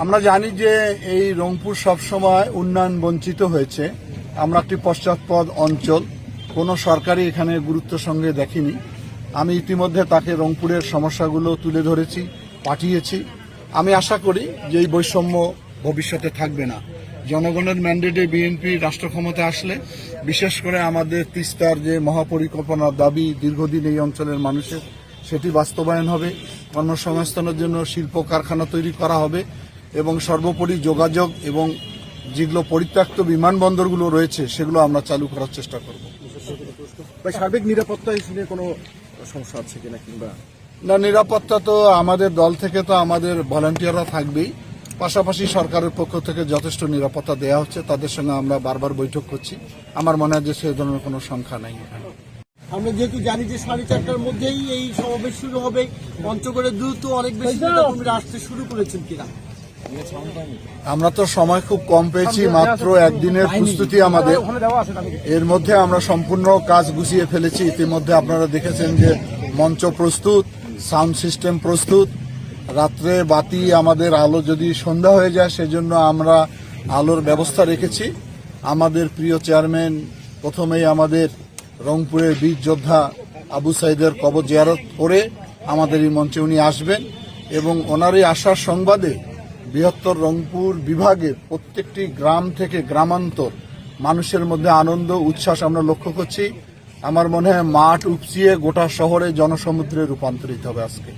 আমরা জানি যে এই রংপুর সবসময় উন্নয়ন বঞ্চিত হয়েছে। আমরা একটি পশ্চাৎপদ অঞ্চল, কোনো সরকারই এখানে গুরুত্বের সঙ্গে দেখেনি। আমি ইতিমধ্যে তাকে রংপুরের সমস্যাগুলো তুলে ধরেছি, পাঠিয়েছি। আমি আশা করি যে এই বৈষম্য ভবিষ্যতে থাকবে না। জনগণের ম্যান্ডেটে বিএনপি রাষ্ট্র ক্ষমতায় আসলে বিশেষ করে আমাদের তিস্তার যে মহাপরিকল্পনার দাবি দীর্ঘদিন এই অঞ্চলের মানুষের, সেটি বাস্তবায়ন হবে। কর্মসংস্থানের জন্য শিল্প কারখানা তৈরি করা হবে এবং সর্বোপরি যোগাযোগ এবং যেগুলো পরিত্যক্ত বিমানবন্দরগুলো রয়েছে সেগুলো আমরা চালু করার চেষ্টা করব। সার্বিক নিরাপত্তা নিয়ে কোনো সমস্যা আছে কিনা কিংবা না, নিরাপত্তা তো আমাদের দল থেকে তো আমাদের ভলান্টিয়াররা থাকবেই, পাশাপাশি সরকারের পক্ষ থেকে যথেষ্ট নিরাপত্তা দেওয়া হচ্ছে। তাদের সঙ্গে আমরা বারবার বৈঠক করছি। আমার মনে হয় যে সে ধরনের কোনো সংখ্যা নাই এখানে। আমরা যেহেতু জানি যে 4:30টার মধ্যেই এই সমাবেশ শুরু হবে, পঞ্চগড়ে দ্রুত অনেক বেশি নেতাকর্মীরা আসতে শুরু করেছেন কিনা? আমরা তো সময় খুব কম পেয়েছি, মাত্র একদিনের প্রস্তুতি আমাদের। এর মধ্যে আমরা সম্পূর্ণ কাজ গুছিয়ে ফেলেছি। ইতিমধ্যে আপনারা দেখেছেন যে মঞ্চ প্রস্তুত, সাউন্ড সিস্টেম প্রস্তুত, রাত্রে বাতি আমাদের আলো যদি সন্ধ্যা হয়ে যায় সেজন্য আমরা আলোর ব্যবস্থা রেখেছি। আমাদের প্রিয় চেয়ারম্যান প্রথমেই আমাদের রংপুরের বীর যোদ্ধা আবু সাইদের কবর জিয়ারত করে আমাদের এই মঞ্চে উনি আসবেন এবং ওনারই আসার সংবাদে বৃহত্তর রংপুর বিভাগের প্রত্যেকটি গ্রাম থেকে গ্রামান্তর মানুষের মধ্যে আনন্দ উচ্ছ্বাস আমরা লক্ষ্য করছি। আমার মনে হয় মাঠ উপচিয়ে গোটা শহরে জনসমুদ্রে রূপান্তরিত হবে আজকে।